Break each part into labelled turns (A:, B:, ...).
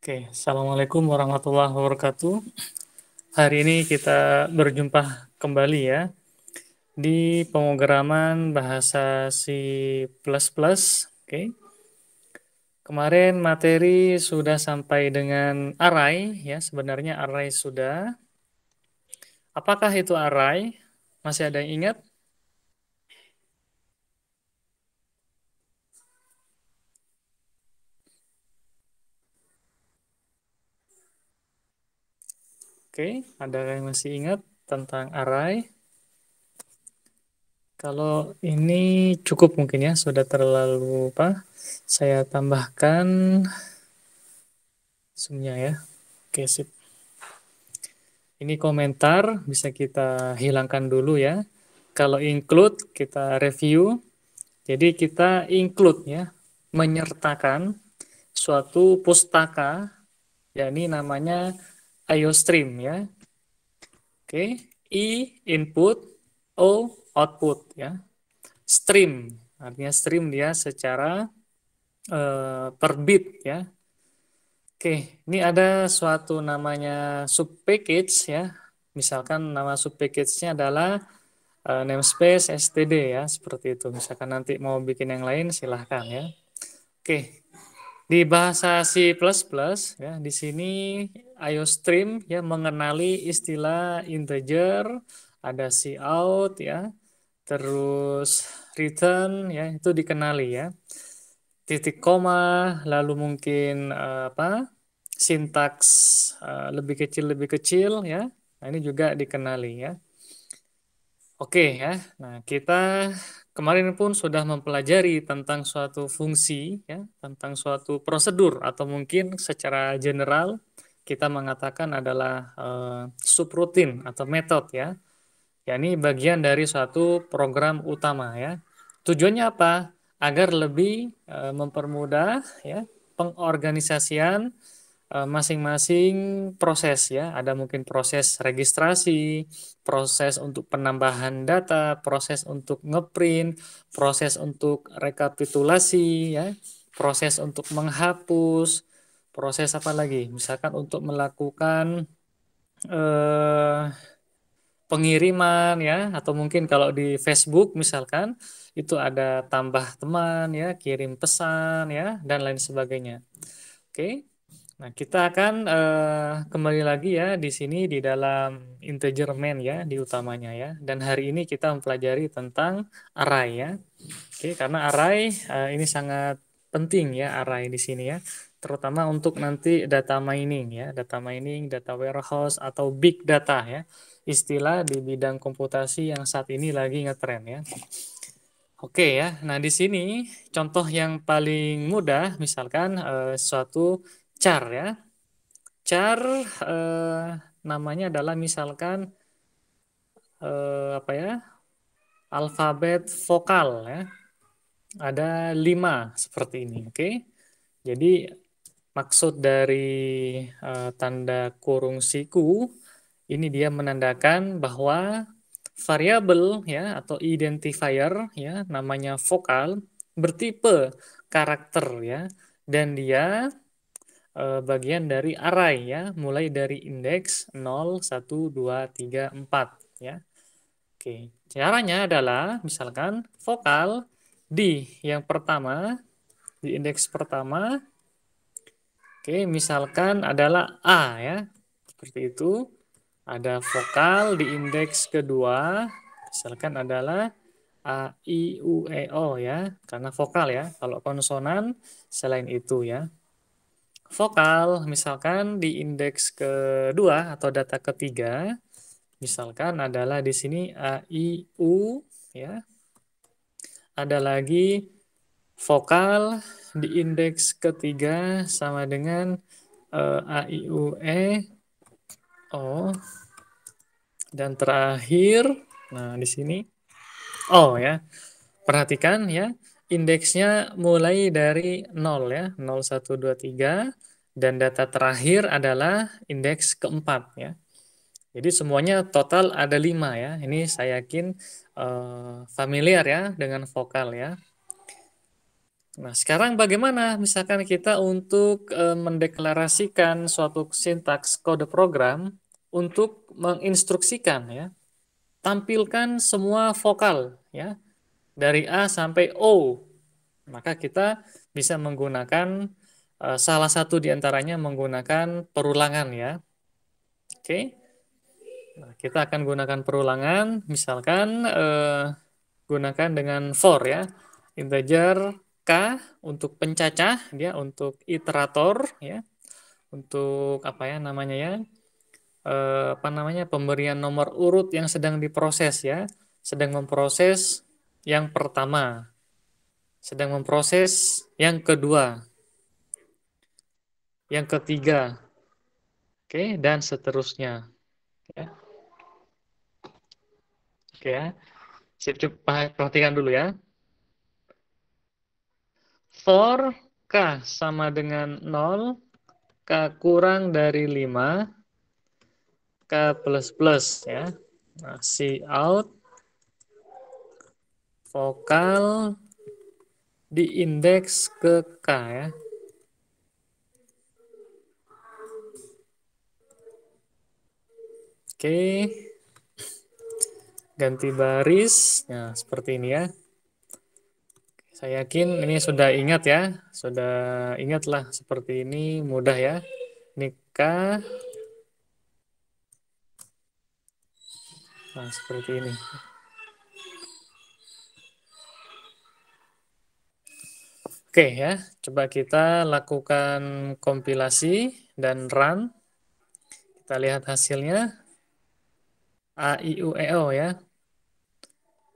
A: Oke, Assalamualaikum warahmatullahi wabarakatuh. Hari ini kita berjumpa kembali ya di pemrograman bahasa C++. Oke, kemarin materi sudah sampai dengan array ya. Sebenarnya array sudah. Apakah itu array? Masih ada yang ingat? Oke, ada yang masih ingat tentang array? Kalau ini cukup mungkin ya, sudah terlalu apa? Saya tambahkan zoom-nya ya. Oke, sip. Ini komentar bisa kita hilangkan dulu ya. Kalau include kita review. Jadi kita include ya, menyertakan suatu pustaka, yakni namanya IOStream ya. Oke, I input, O output ya. Stream artinya stream dia secara per bit ya. Oke, ini ada suatu namanya subpackage ya. Misalkan nama subpackage-nya adalah namespace std ya, seperti itu. Misalkan nanti mau bikin yang lain silahkan ya. Oke, di bahasa C++ ya, di sini IOStream ya mengenali istilah integer, ada cout ya, terus return ya, itu dikenali ya. Titik koma, lalu mungkin apa? Sintaks lebih kecil ya. Nah, ini juga dikenali ya. Oke ya. Nah, kita kemarin pun sudah mempelajari tentang suatu fungsi ya, tentang suatu prosedur atau mungkin secara general kita mengatakan adalah subroutine atau metode ya. Yakni bagian dari suatu program utama ya. Tujuannya apa? Agar lebih mempermudah ya pengorganisasian masing-masing proses ya. Ada mungkin proses registrasi, proses untuk penambahan data, proses untuk ngeprint, proses untuk rekapitulasi ya, proses untuk menghapus, proses apa lagi? Misalkan untuk melakukan eh, pengiriman ya, atau mungkin kalau di Facebook misalkan itu ada tambah teman ya, kirim pesan ya, dan lain sebagainya. Oke. Nah, kita akan kembali lagi ya di sini di dalam integer main ya di utamanya ya. Dan hari ini kita mempelajari tentang array ya. Oke, karena array ini sangat penting ya array di sini ya. Terutama untuk nanti data mining ya, data mining, data warehouse atau big data ya. Istilah di bidang komputasi yang saat ini lagi ngetren ya. Oke ya. Nah, di sini contoh yang paling mudah misalkan suatu char ya. Char namanya adalah misalkan apa ya? Alfabet vokal ya. Ada 5 seperti ini, oke? Jadi maksud dari tanda kurung siku ini dia menandakan bahwa variabel ya atau identifier ya namanya vokal bertipe karakter ya dan dia bagian dari array ya, mulai dari indeks 0, 1, 2, 3, 4 ya. Oke, caranya adalah misalkan vokal di yang pertama, di indeks pertama, oke, misalkan adalah A ya. Seperti itu. Ada vokal di indeks kedua, misalkan adalah A, I, U, E, O ya, karena vokal ya. Kalau konsonan selain itu ya. Vokal misalkan di indeks kedua atau data ketiga, misalkan adalah di sini A, I, U ya. Ada lagi vokal di indeks ketiga sama dengan A, I, U, E, O. Dan terakhir, nah di sini, O ya. Perhatikan ya, indeksnya mulai dari 0 ya, 0, 1, 2, 3. Dan data terakhir adalah indeks keempat ya. Jadi semuanya total ada 5 ya. Ini saya yakin familiar ya dengan vokal ya. Nah, sekarang bagaimana misalkan kita untuk mendeklarasikan suatu sintaks kode program untuk menginstruksikan ya, tampilkan semua vokal ya dari A sampai O. Maka kita bisa menggunakan salah satu di antaranya menggunakan perulangan ya. Oke. Nah, kita akan gunakan perulangan, misalkan gunakan dengan for ya. Integer K untuk pencacah, dia untuk iterator ya, untuk apa ya namanya ya? Apa namanya? Pemberian nomor urut yang sedang diproses ya. Sedang memproses yang pertama, sedang memproses yang kedua, yang ketiga, oke, dan seterusnya. Ya. Oke ya. Sip, coba perhatikan dulu ya. For K sama dengan 0, K kurang dari 5, K plus plus ya. Nah, out vokal diindeks ke K ya. Oke, ganti baris. Nah, seperti ini ya. Saya yakin ini sudah ingat ya. Sudah ingatlah seperti ini mudah ya. Ini K. Nah, seperti ini. Oke ya, coba kita lakukan kompilasi dan run. Kita lihat hasilnya. A, I, U, E, O ya.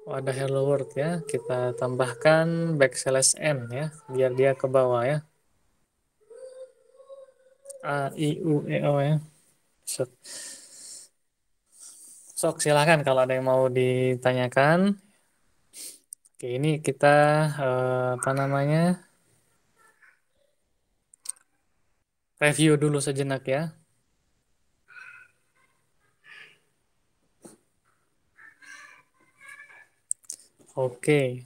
A: Oh, ada hello world ya. Kita tambahkan backslash n ya, biar dia ke bawah ya. A, I, U, E, O ya. Sok, sok silahkan kalau ada yang mau ditanyakan. Oke, ini kita apa namanya? Review dulu sejenak ya. Oke.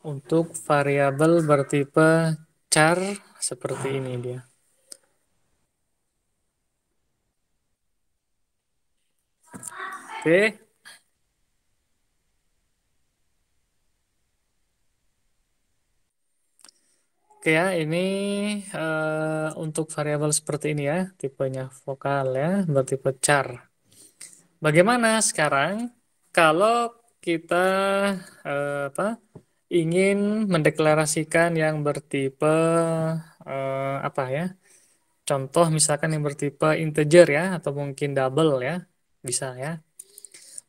A: Untuk variabel bertipe char seperti ini dia. Oke. Oke ya, ini untuk variabel seperti ini ya, tipenya vokal ya, bertipe char. Bagaimana sekarang kalau kita apa, ingin mendeklarasikan yang bertipe apa ya? Contoh misalkan yang bertipe integer ya, atau mungkin double ya, bisa ya.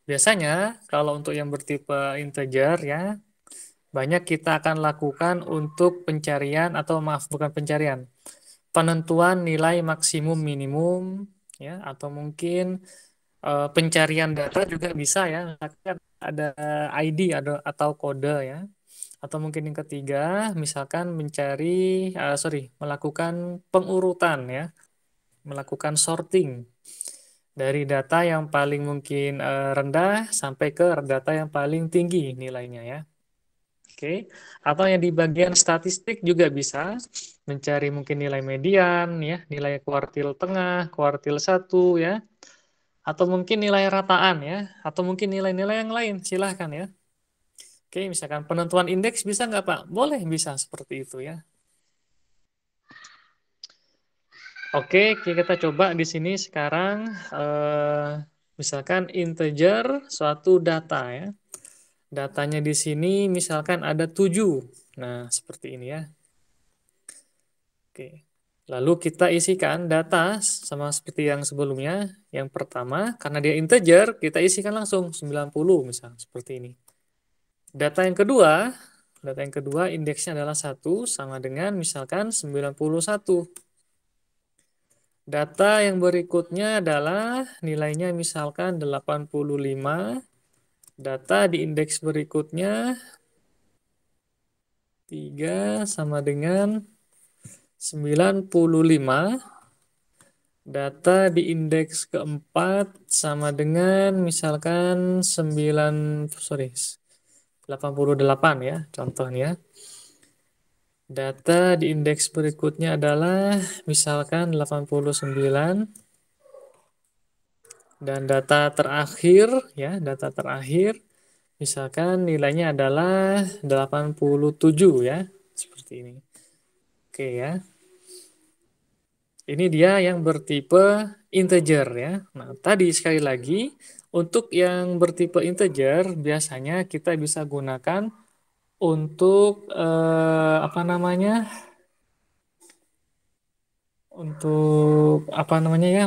A: Biasanya kalau untuk yang bertipe integer ya, banyak kita akan lakukan untuk pencarian atau maaf bukan pencarian, penentuan nilai maksimum minimum ya, atau mungkin pencarian data juga bisa ya, misalkan ada ID atau kode ya, atau mungkin yang ketiga misalkan mencari melakukan pengurutan ya, melakukan sorting dari data yang paling mungkin rendah sampai ke data yang paling tinggi nilainya ya. Oke, atau yang di bagian statistik juga bisa mencari mungkin nilai median ya, nilai kuartil tengah, kuartil satu ya, atau mungkin nilai rataan ya, atau mungkin nilai-nilai yang lain, silahkan ya. Oke, misalkan penentuan indeks bisa nggak Pak? Boleh, bisa seperti itu ya. Oke, kita coba di sini sekarang misalkan integer suatu data ya. Datanya di sini misalkan ada 7. Nah, seperti ini ya. Oke. Lalu kita isikan data sama seperti yang sebelumnya. Yang pertama, karena dia integer, kita isikan langsung 90 misal seperti ini. Data yang kedua indeksnya adalah 1 sama dengan misalkan 91. Data yang berikutnya adalah nilainya misalkan 85. Data di indeks berikutnya 3 sama dengan 95. Data di indeks keempat sama dengan misalkan 9, sorry, 88 ya, contohnya. Data di indeks berikutnya adalah misalkan 89 dan data terakhir misalkan nilainya adalah 87 ya, seperti ini. Oke ya. Ini dia yang bertipe integer ya. Nah, tadi sekali lagi untuk yang bertipe integer biasanya kita bisa gunakan untuk apa namanya? Untuk apa namanya ya?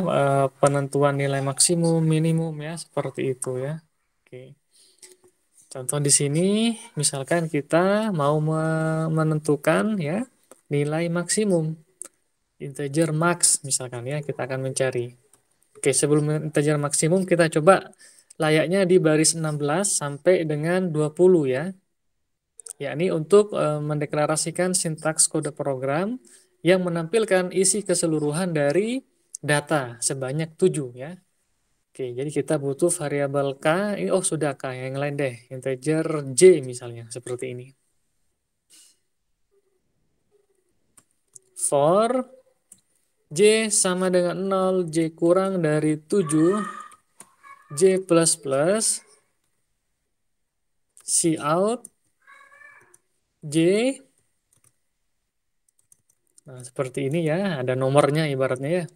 A: Penentuan nilai maksimum, minimum ya, seperti itu ya. Oke. Contoh di sini misalkan kita mau menentukan ya nilai maksimum integer max misalkan ya, kita akan mencari. Oke, sebelum integer maksimum kita coba layaknya di baris 16 sampai dengan 20 ya. Yakni untuk mendeklarasikan sintaks kode program yang menampilkan isi keseluruhan dari data sebanyak 7 ya. Oke, jadi kita butuh variabel K, ini oh sudah K, yang lain deh, integer J misalnya, seperti ini. For J sama dengan 0, J kurang dari 7, J plus plus, Cout, J. Nah, seperti ini ya, ada nomornya ibaratnya ya.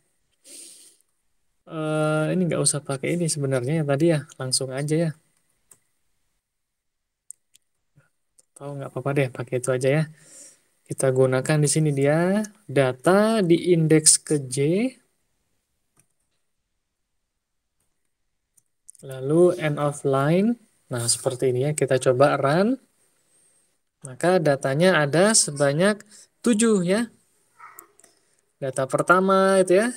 A: Ini nggak usah pakai ini sebenarnya ya tadi ya, langsung aja ya. Tahu nggak apa-apa deh, pakai itu aja ya. Kita gunakan di sini dia data di indeks ke J, lalu end of line. Nah, seperti ini ya, kita coba run. Maka datanya ada sebanyak 7 ya. Data pertama itu ya,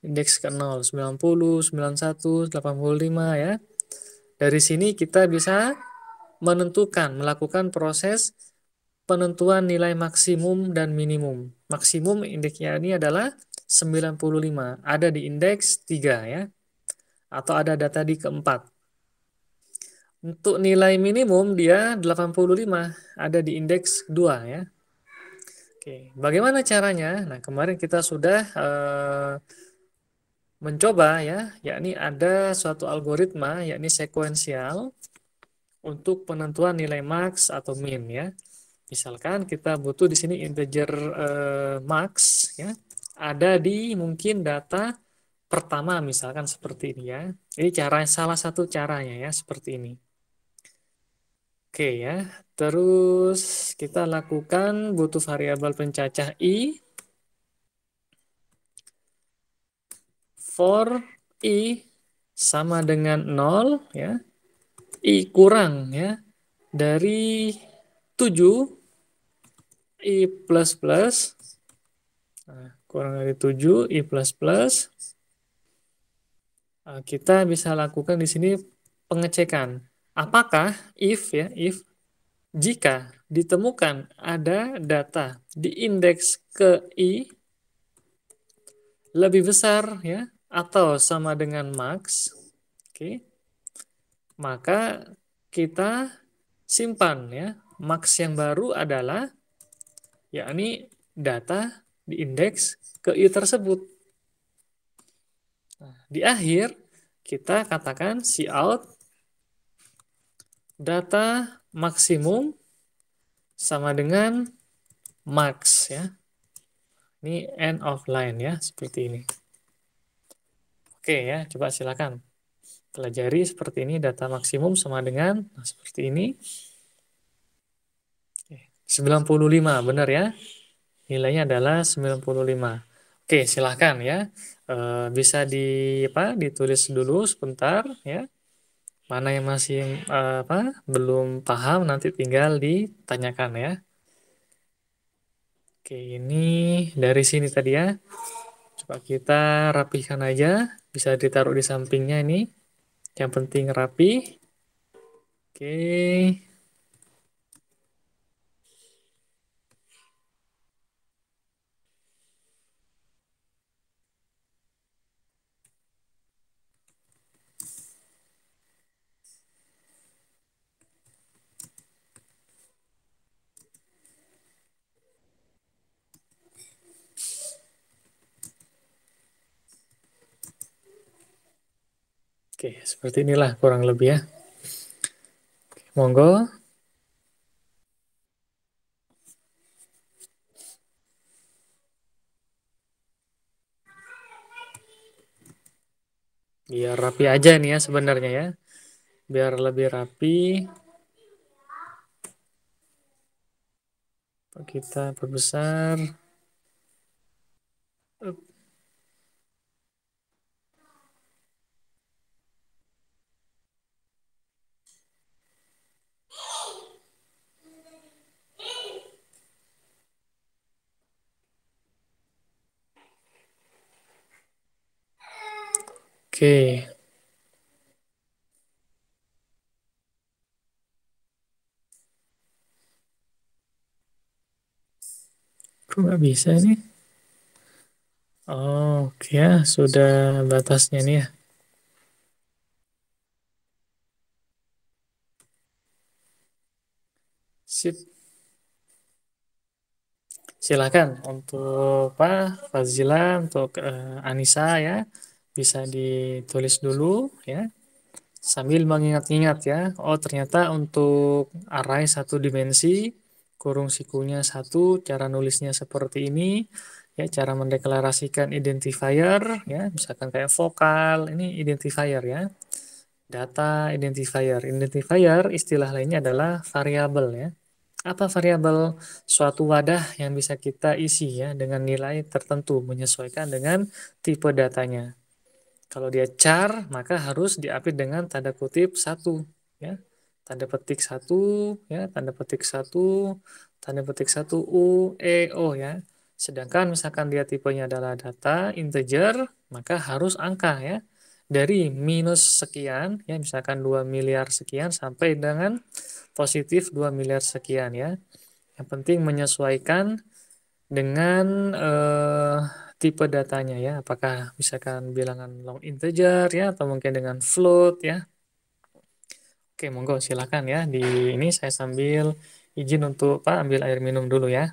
A: indeks ke 0, 90, 91, 85 ya. Dari sini kita bisa melakukan proses penentuan nilai maksimum dan minimum. Maksimum indeksnya ini adalah 95, ada di indeks 3 ya, atau ada data di keempat. Untuk nilai minimum dia 85, ada di indeks 2 ya. Oke, bagaimana caranya? Nah, kemarin kita sudah mencoba ya, yakni ada suatu algoritma yakni sekuensial untuk penentuan nilai max atau min ya. Misalkan kita butuh di sini integer max ya. Ada di mungkin data pertama misalkan seperti ini ya. Ini salah satu caranya ya seperti ini. Oke ya. Terus kita lakukan butuh variabel pencacah i for i sama dengan 0 ya. I kurang ya dari 7 i plus plus. Nah, kurang dari 7 i plus plus. Kita bisa lakukan di sini pengecekan. Apakah if jika ditemukan ada data di indeks ke i lebih besar ya atau sama dengan max, oke, maka kita simpan ya. Max yang baru adalah yakni data di indeks ke i tersebut. Nah, di akhir kita katakan cout data maksimum sama dengan max ya. Ini end of line ya, seperti ini. Oke ya, coba silakan pelajari seperti ini, data maksimum sama dengan nah, seperti ini. 95 benar ya. Nilainya adalah 95. Oke, silahkan ya. Bisa ditulis dulu sebentar ya. Mana yang masih belum paham nanti tinggal ditanyakan ya. Oke, ini dari sini tadi ya. Coba kita rapihkan aja. Bisa ditaruh di sampingnya ini. Yang penting rapi. Oke. Oke, seperti inilah kurang lebih ya. Monggo, biar rapi aja nih ya sebenarnya ya. Biar lebih rapi, kita perbesar. Oke, kok nggak bisa nih? Oh, oke ya, sudah batasnya nih ya. Sip. Silakan untuk Pak Fazila, untuk Anissa ya, bisa ditulis dulu ya, sambil mengingat-ingat ya. Oh ternyata untuk array satu dimensi, kurung sikunya satu, cara nulisnya seperti ini, ya cara mendeklarasikan identifier ya, misalkan kayak vokal, ini identifier ya. Data identifier, identifier istilah lainnya adalah variabel ya. Apa variabel? Suatu wadah yang bisa kita isi ya dengan nilai tertentu menyesuaikan dengan tipe datanya. Kalau dia char, maka harus diapit dengan tanda kutip satu ya. Tanda petik satu ya, tanda petik satu, tanda petik satu U, E, O ya. Sedangkan misalkan dia tipenya adalah data integer, maka harus angka ya. Dari minus sekian ya, misalkan 2 miliar sekian sampai dengan positif 2 miliar sekian ya. Yang penting menyesuaikan dengan tipe datanya ya. Apakah misalkan bilangan long integer ya atau mungkin dengan float ya. Oke, monggo silakan ya. Di ini saya sambil izin untuk Pak ambil air minum dulu ya.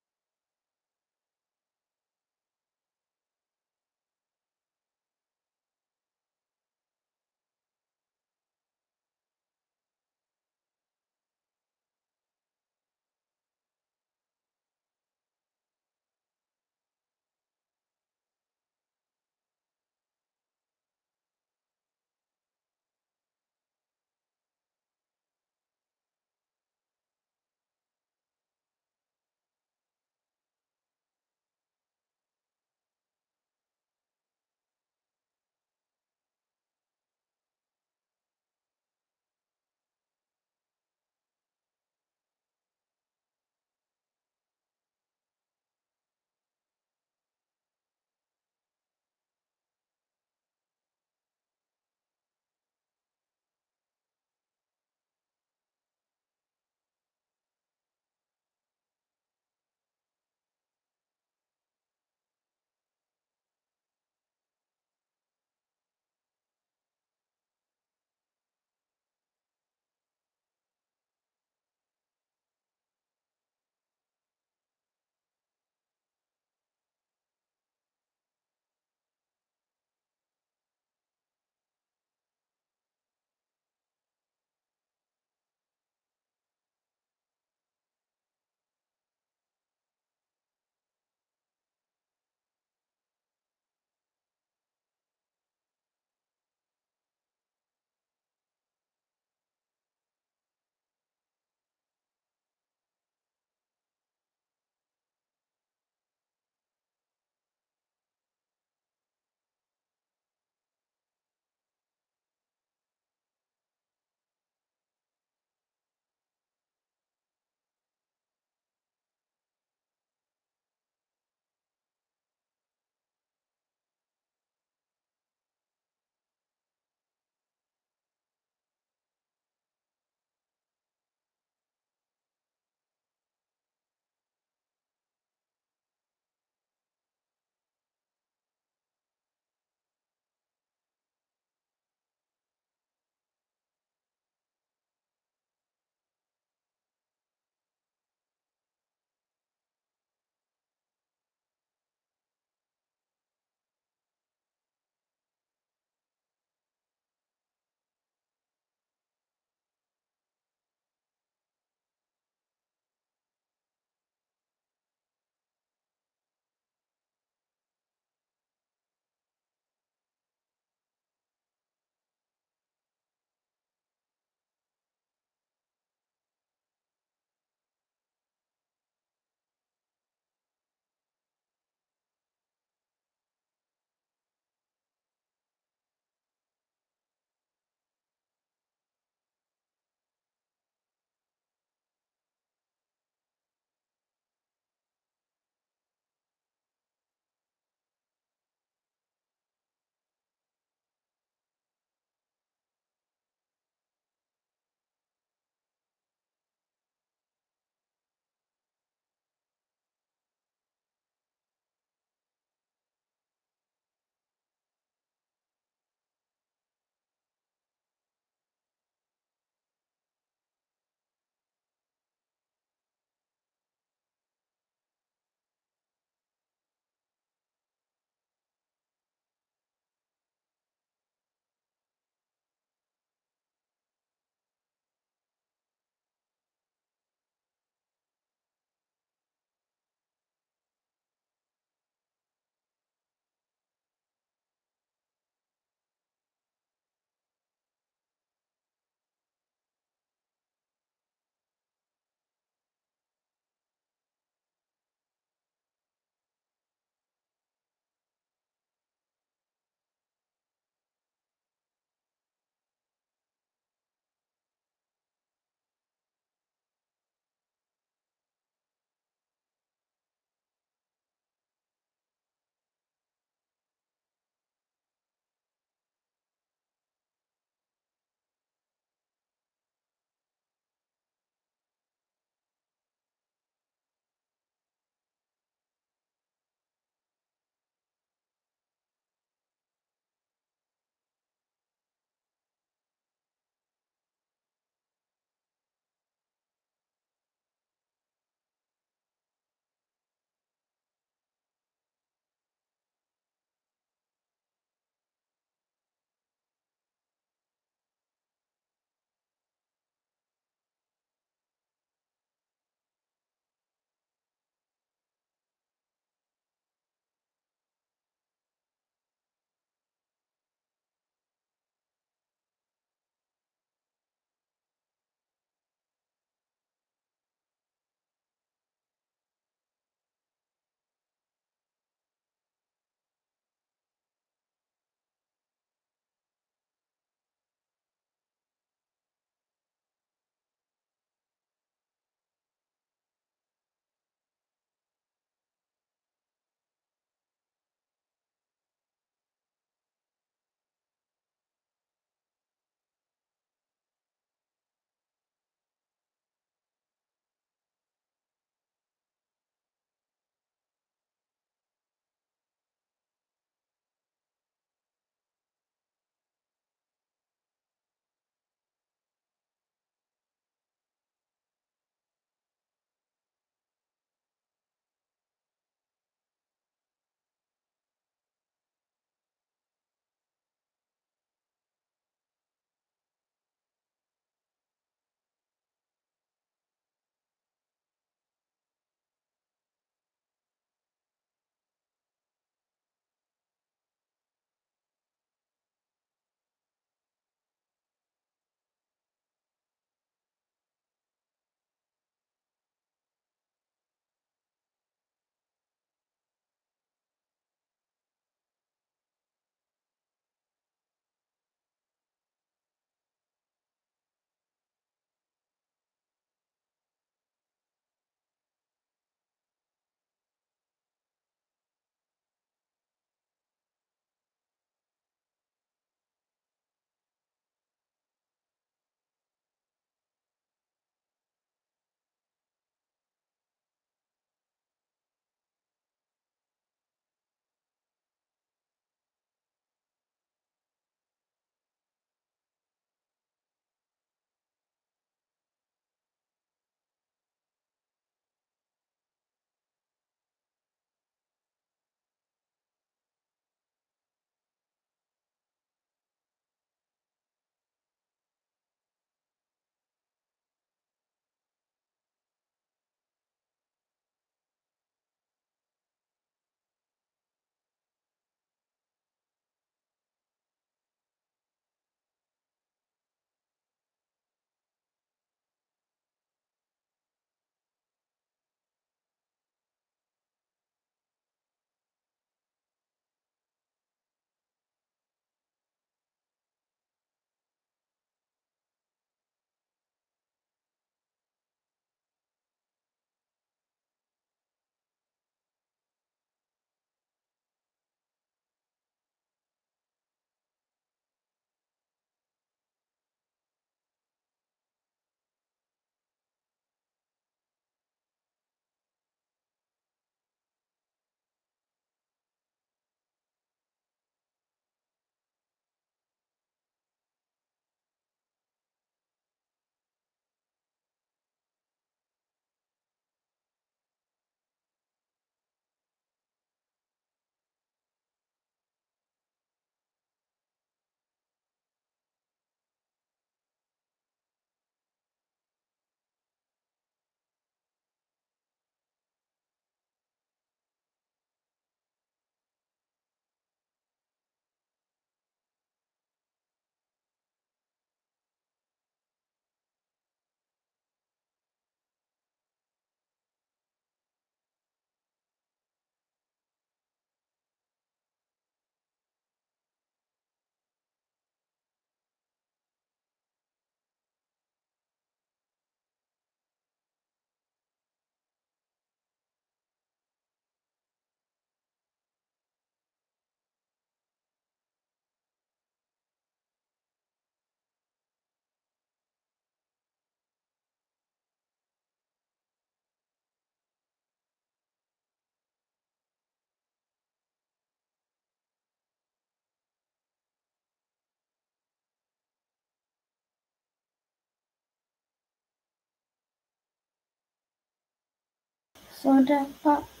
B: Sudah, Pak.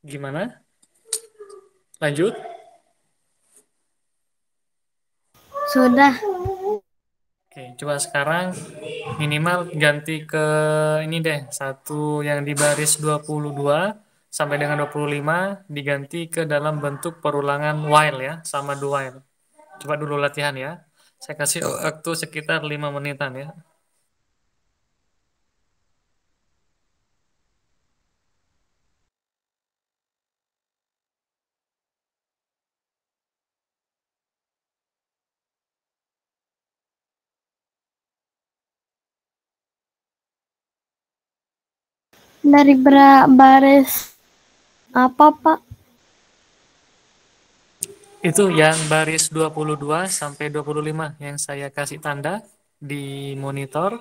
A: Gimana? Lanjut.
B: Sudah.
A: Oke, coba sekarang minimal ganti ke ini deh, satu yang di baris 22 sampai dengan 25 diganti ke dalam bentuk perulangan while ya, sama do while. Coba dulu latihan ya. Saya kasih waktu sekitar 5 menitan ya.
B: Dari baris apa, Pak?
A: Itu yang baris 22 sampai 25 yang saya kasih tanda di monitor.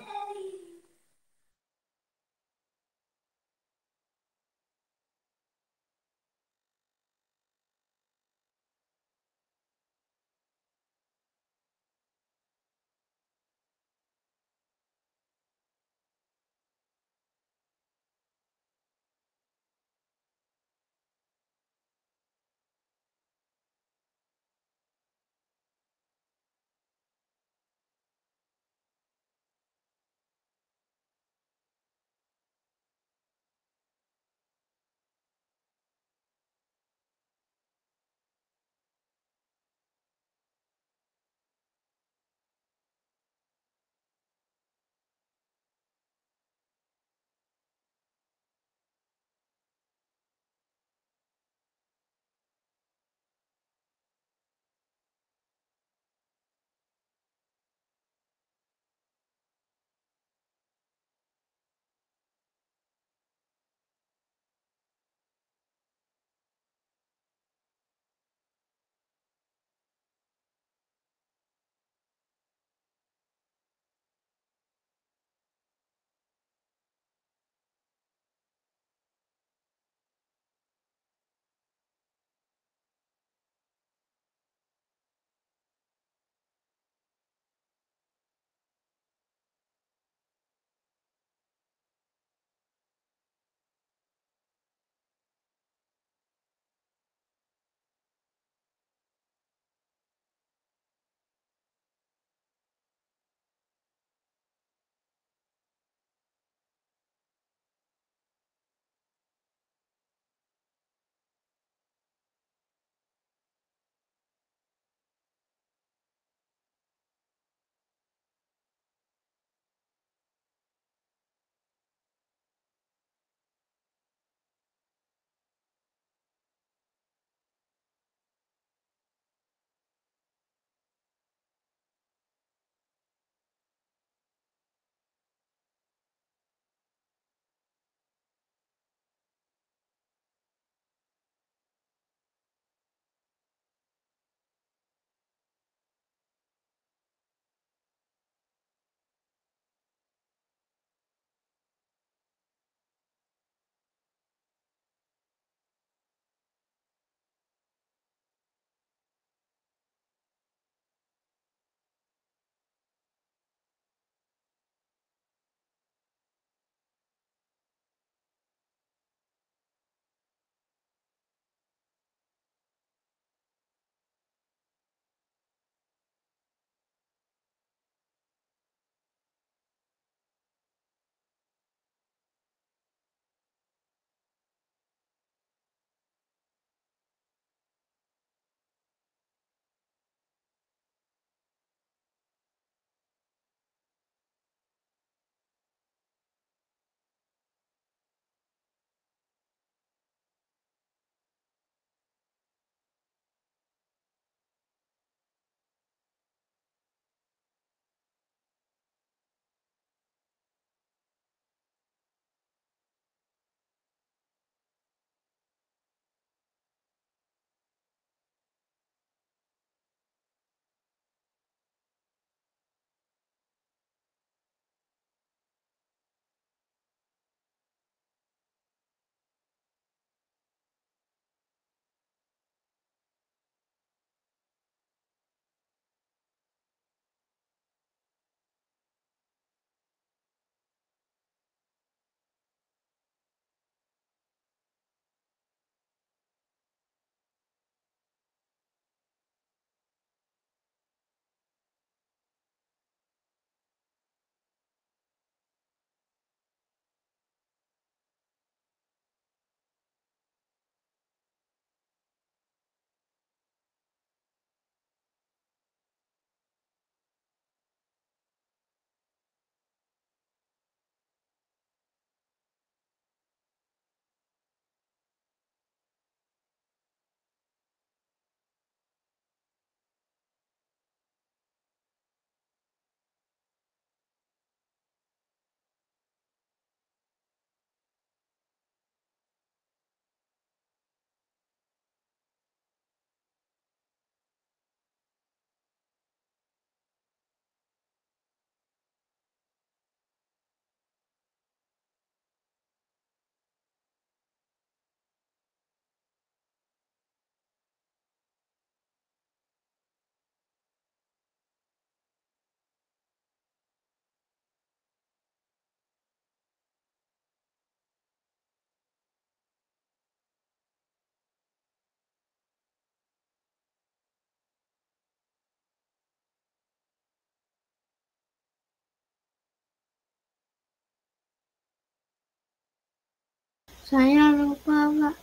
B: Saya lupa, Pak.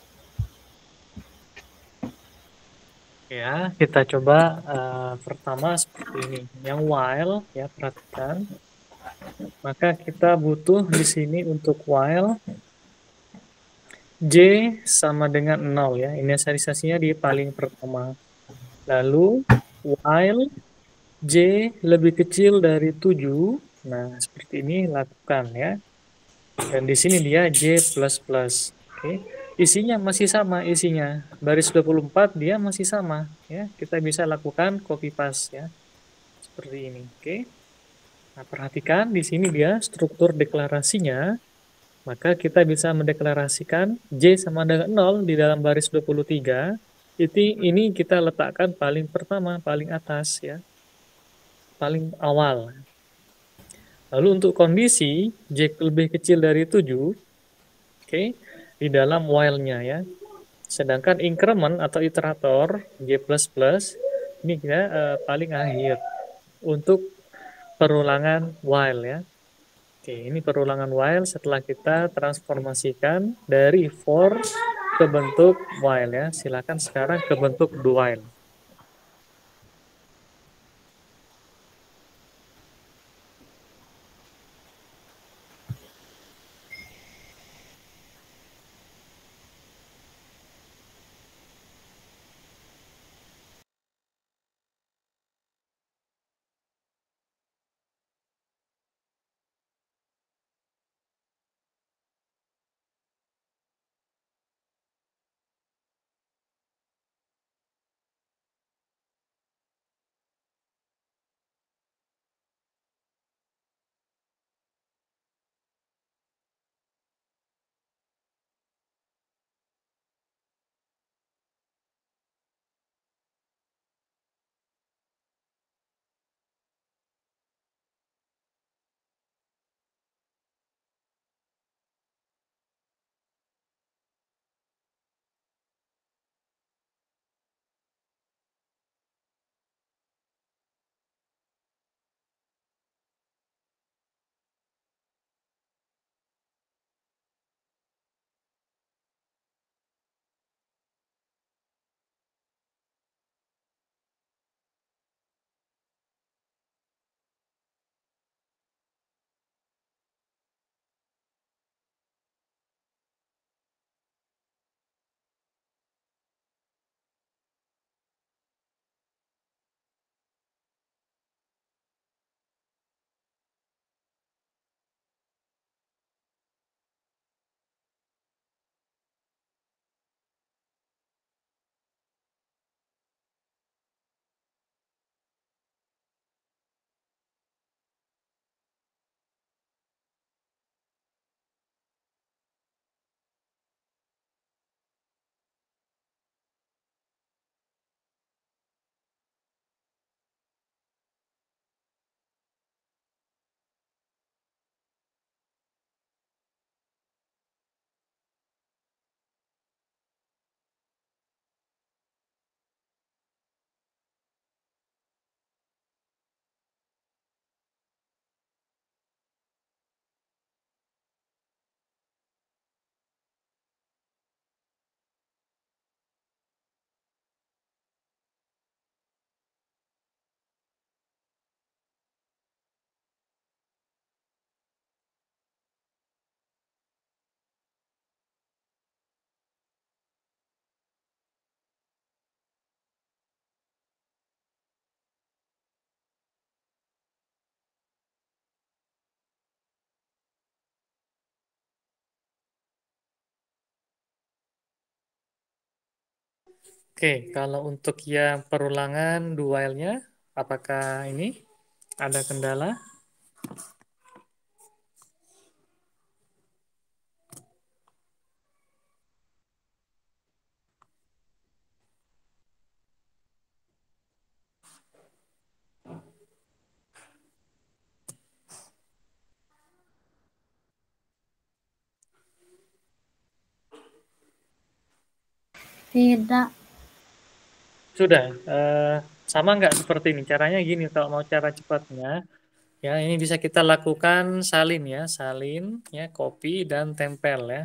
A: Ya, kita coba pertama seperti ini. Yang while, ya perhatikan. Maka kita butuh di sini untuk while J sama dengan 0 ya. Inisialisasinya di paling pertama. Lalu while J lebih kecil dari 7. Nah, seperti ini lakukan ya. Dan di sini dia J++. Oke. Isinya masih sama isinya. Baris 24 dia masih sama ya. Kita bisa lakukan copy paste ya. Seperti ini. Oke. Nah, perhatikan di sini dia struktur deklarasinya. Maka kita bisa mendeklarasikan J sama dengan 0 di dalam baris 23. Ini kita letakkan paling pertama, paling atas ya. Paling awal. Lalu untuk kondisi J lebih kecil dari 7, oke, di dalam while-nya ya. Sedangkan increment atau iterator J++ ini kita paling akhir untuk perulangan while ya. Oke, ini perulangan while setelah kita transformasikan dari for ke bentuk while ya. Silakan sekarang ke bentuk do while. Oke, kalau untuk yang perulangan do while-nya, apakah ini ada kendala?
B: Tidak.
A: Sudah, sama nggak seperti ini? Caranya gini, kalau mau cara cepatnya, ya ini bisa kita lakukan salin ya, salin, ya copy dan tempel ya.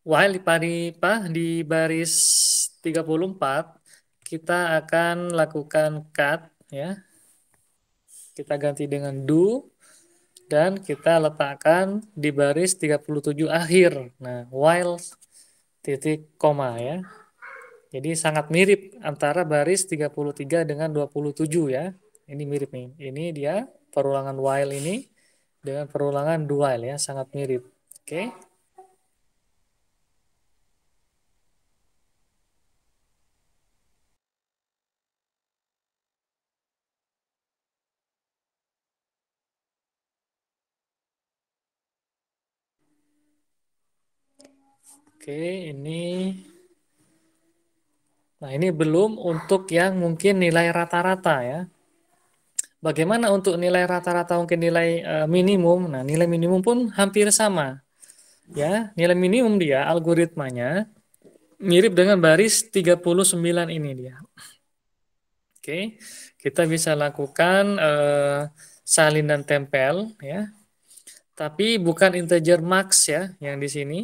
A: While di baris 34 kita akan lakukan cut ya. Kita ganti dengan do dan kita letakkan di baris 37 akhir. Nah, while titik koma ya. Jadi sangat mirip antara baris 33 dengan 27 ya. Ini mirip nih. Ini dia perulangan while ini dengan perulangan do while ya, sangat mirip. Oke. Oke, ini nah ini belum untuk yang mungkin nilai rata-rata ya. Bagaimana untuk nilai rata-rata mungkin nilai minimum? Nah, nilai minimum pun hampir sama. Ya, nilai minimum dia algoritmanya mirip dengan baris 39 ini dia. Oke, kita bisa lakukan salin dan tempel ya. Tapi bukan integer max ya yang di sini.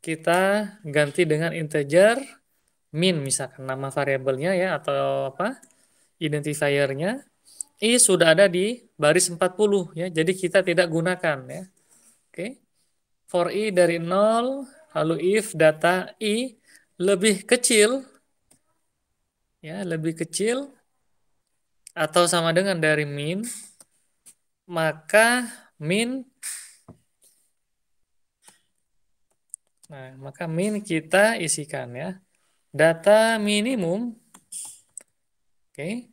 A: Kita ganti dengan integer min misalkan nama variabelnya ya atau apa? Identifiernya. I sudah ada di baris 40 ya. Jadi kita tidak gunakan ya. Oke. For i dari 0 lalu if data i lebih kecil ya, lebih kecil atau sama dengan dari min, maka min maka min kita isikan ya. Data minimum oke,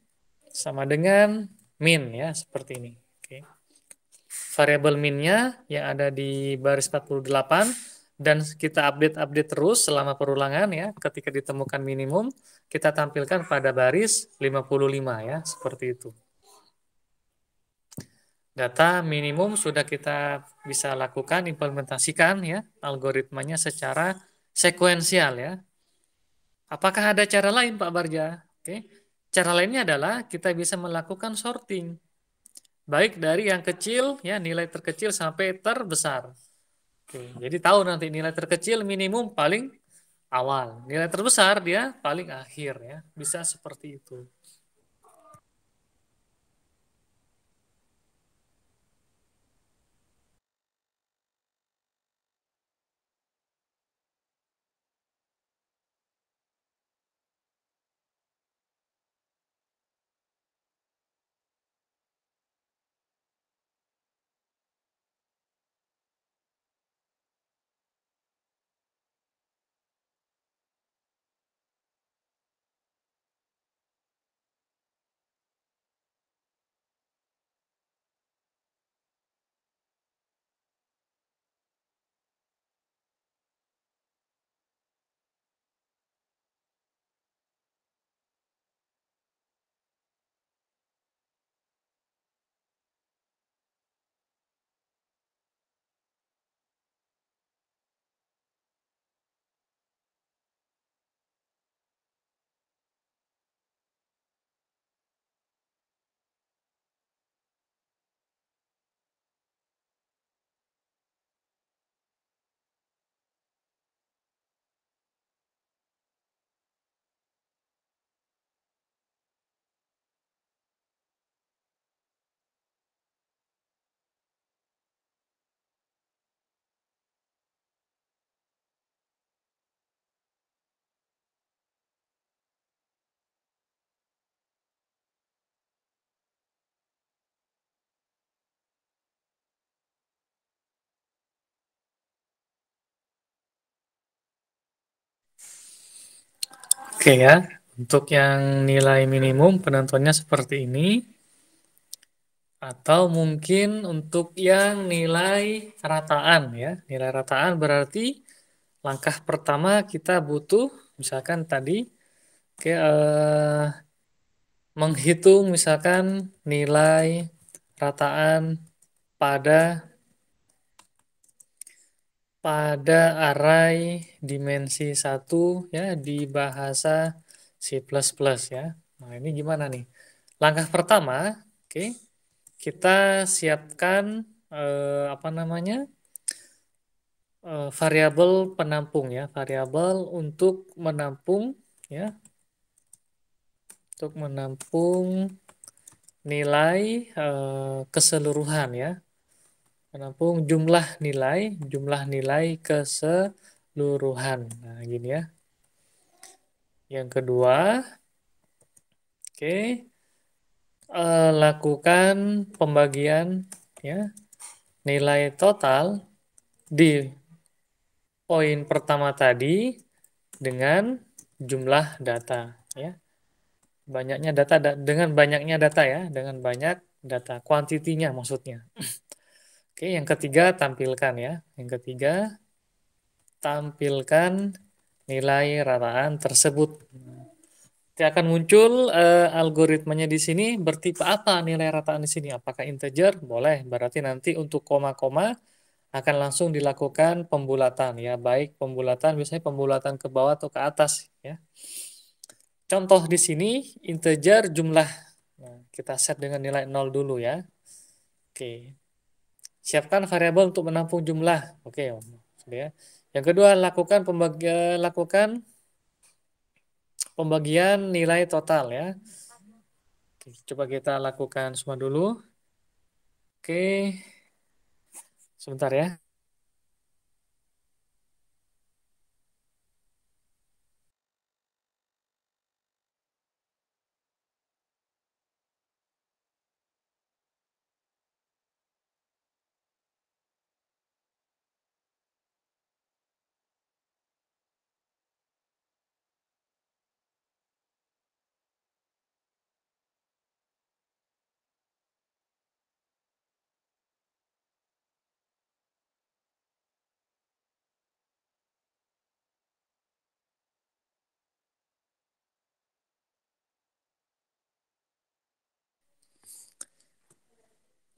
A: sama dengan min ya, seperti ini. Oke. Variabel minnya yang ada di baris 48 dan kita update terus selama perulangan ya. Ketika ditemukan minimum, kita tampilkan pada baris 55 ya, seperti itu. Data minimum sudah kita bisa lakukan implementasikan ya algoritmanya secara sekuensial ya. Apakah ada cara lain Pak Barja? Oke. Cara lainnya adalah kita bisa melakukan sorting. Baik dari yang kecil ya nilai terkecil sampai terbesar. Oke, jadi tahu nanti nilai terkecil minimum paling awal, nilai terbesar dia paling akhir ya. Bisa seperti itu. Oke ya, untuk yang nilai minimum penentuannya seperti ini. Atau mungkin untuk yang nilai rataan ya. Nilai rataan berarti langkah pertama kita butuh misalkan tadi menghitung misalkan nilai rataan pada pada array dimensi 1 ya di bahasa C++ ya. Nah, ini gimana nih? Langkah pertama, oke, kita siapkan apa namanya? variabel penampung ya, variabel untuk menampung ya, untuk menampung nilai keseluruhan ya, menampung jumlah nilai keseluruhan. Nah, gini ya. Yang kedua, oke, lakukan pembagian ya nilai total di poin pertama tadi dengan jumlah data ya. Banyaknya data dengan banyaknya data ya, dengan banyak data, kuantitinya maksudnya. Oke, yang ketiga tampilkan ya. Yang ketiga tampilkan nilai rataan tersebut. Nanti akan muncul algoritmanya di sini bertipe apa nilai rataan di sini? Apakah integer? Boleh. Berarti nanti untuk koma-koma akan langsung dilakukan pembulatan ya, baik pembulatan biasanya pembulatan ke bawah atau ke atas ya. Contoh di sini integer jumlah. Nah, kita set dengan nilai 0 dulu ya. Oke. Siapkan variabel untuk menampung jumlah. Oke, sudah ya. Yang kedua, lakukan pembagian nilai total ya. Oke, coba kita lakukan semua dulu. Oke, sebentar ya.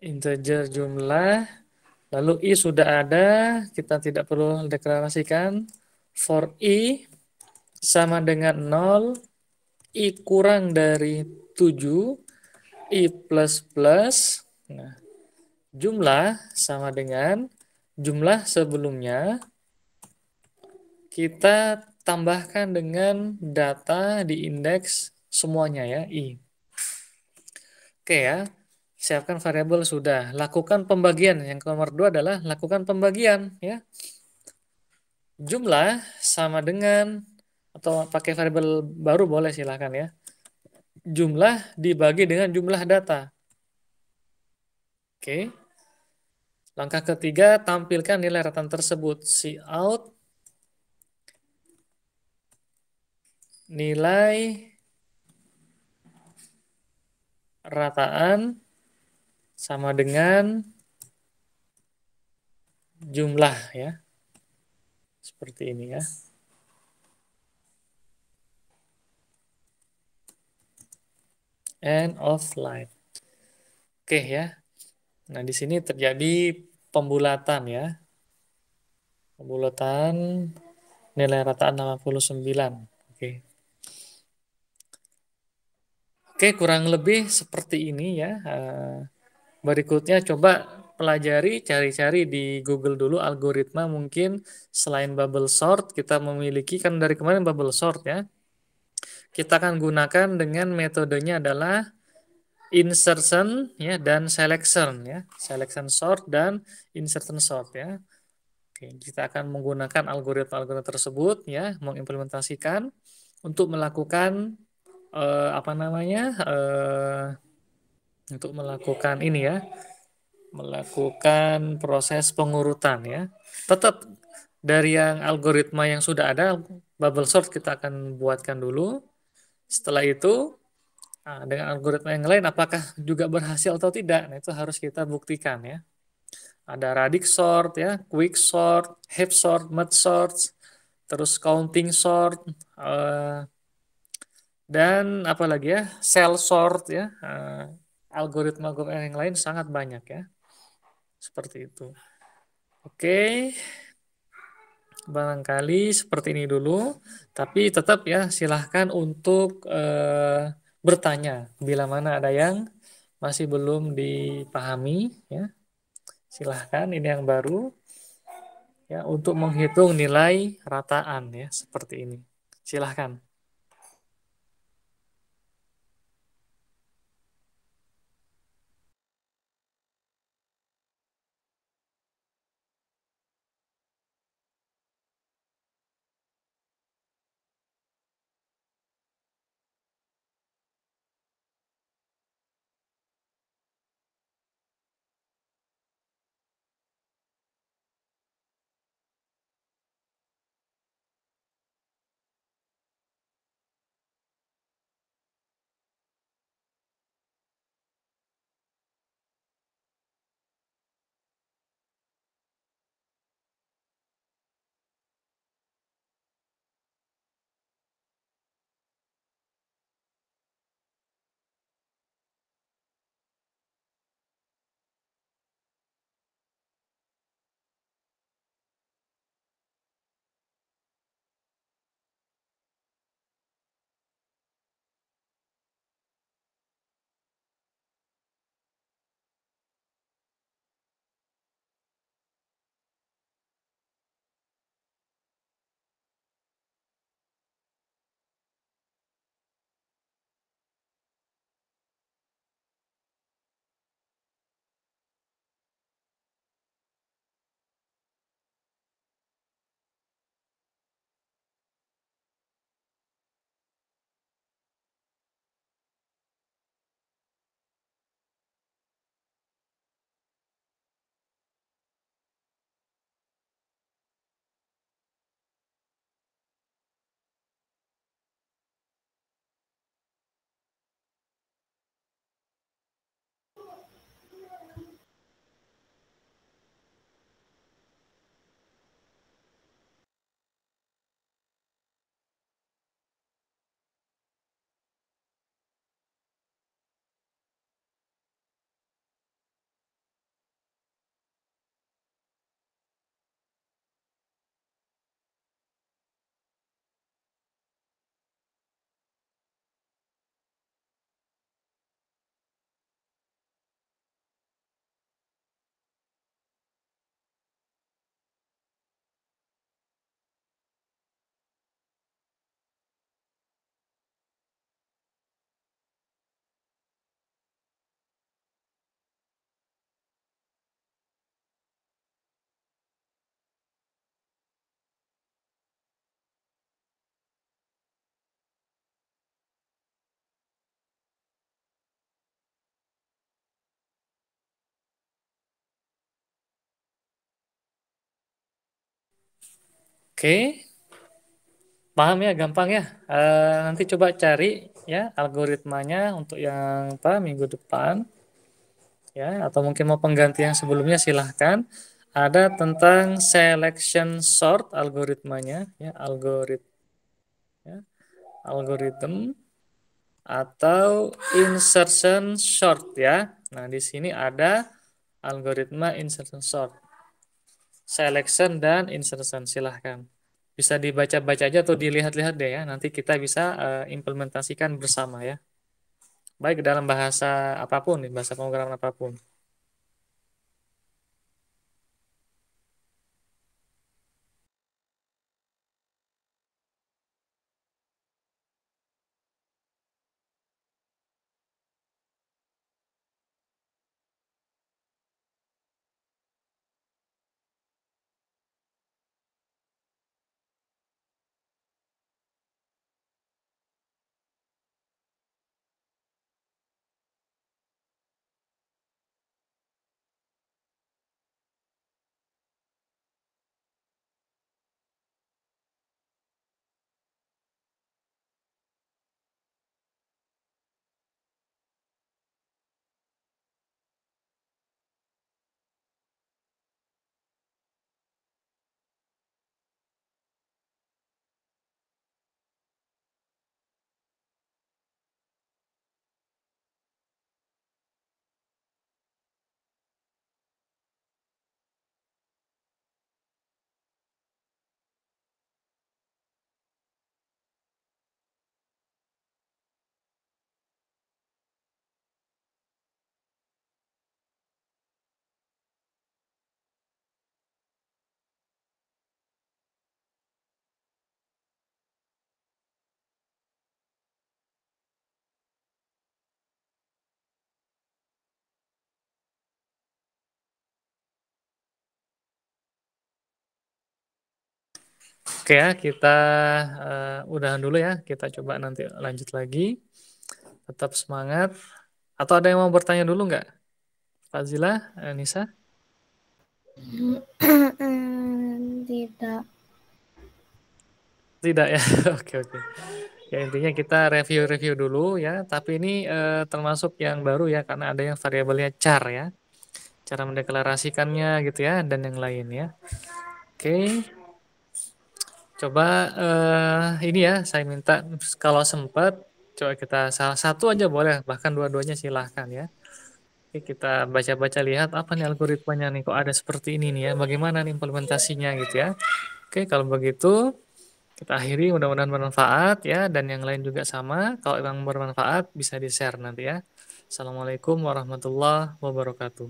A: Integer jumlah, lalu i sudah ada, kita tidak perlu deklarasikan. For i sama dengan 0, i kurang dari 7, i plus plus. Nah, jumlah sama dengan jumlah sebelumnya kita tambahkan dengan data di indeks semuanya ya, i. Oke ya, siapkan variabel sudah. Lakukan pembagian. Yang nomor 2 adalah lakukan pembagian ya. Jumlah sama dengan atau pakai variabel baru boleh silahkan ya. Jumlah dibagi dengan jumlah data. Oke. Langkah ketiga, tampilkan nilai rataan tersebut. Cout nilai rataan sama dengan jumlah ya. Seperti ini ya. End of line. Oke ya. Nah, di sini terjadi pembulatan ya. Pembulatan nilai rataan 89. Oke. Oke, kurang lebih seperti ini ya. Berikutnya coba pelajari, cari-cari di Google dulu algoritma mungkin selain bubble sort kita memiliki kan dari kemarin bubble sort ya. Kita akan gunakan dengan metodenya adalah insertion ya dan selection ya. Selection sort dan insertion sort ya. Oke, kita akan menggunakan algoritma-algoritma tersebut ya, mengimplementasikan untuk melakukan apa namanya? Untuk melakukan ini ya, melakukan proses pengurutan ya. Tetap dari yang algoritma yang sudah ada, bubble sort kita akan buatkan dulu. Setelah itu, dengan algoritma yang lain apakah juga berhasil atau tidak? Nah, itu harus kita buktikan ya. Ada radix sort ya, quick sort, heap sort, merge sort, terus counting sort, dan apalagi ya, cell sort ya. Algoritma-algoritma yang lain sangat banyak ya. Seperti itu. Oke, barangkali seperti ini dulu. Tapi tetap ya silahkan untuk bertanya bila mana ada yang masih belum dipahami ya. Silahkan ini yang baru. ya untuk menghitung nilai rataan ya seperti ini. Silahkan. Oke, paham ya, gampang ya. Nanti coba cari ya algoritmanya untuk yang apa minggu depan ya, atau mungkin mau pengganti yang sebelumnya silahkan. Ada tentang selection sort algoritmanya ya, ya, algorithm atau insertion sort ya. Nah, di sini ada algoritma insertion sort, selection dan insertion silahkan. Bisa dibaca-baca aja atau dilihat-lihat deh ya. Nanti kita bisa implementasikan bersama ya. Baik dalam bahasa apapun, bahasa pemrograman apapun. Oke ya, kita udahan dulu ya. Kita coba nanti lanjut lagi. Tetap semangat. Atau ada yang mau bertanya dulu nggak? Fazila, Nisa?
B: Tidak.
A: Tidak ya. Oke, oke. Ya intinya kita review-review dulu ya. Tapi ini termasuk yang baru ya karena ada yang variabelnya char ya. Cara mendeklarasikannya gitu ya dan yang lain ya. Oke. Coba ini ya saya minta kalau sempat coba kita salah satu aja boleh bahkan dua-duanya silahkan ya. Oke, kita baca-baca lihat apa nih algoritmanya nih kok ada seperti ini nih ya. Bagaimana nih implementasinya gitu ya. Oke, kalau begitu kita akhiri mudah-mudahan bermanfaat ya dan yang lain juga sama. Kalau memang bermanfaat bisa di-share nanti ya. Assalamualaikum warahmatullahi wabarakatuh.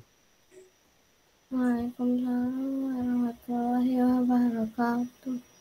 B: Waalaikumsalam warahmatullahi wabarakatuh.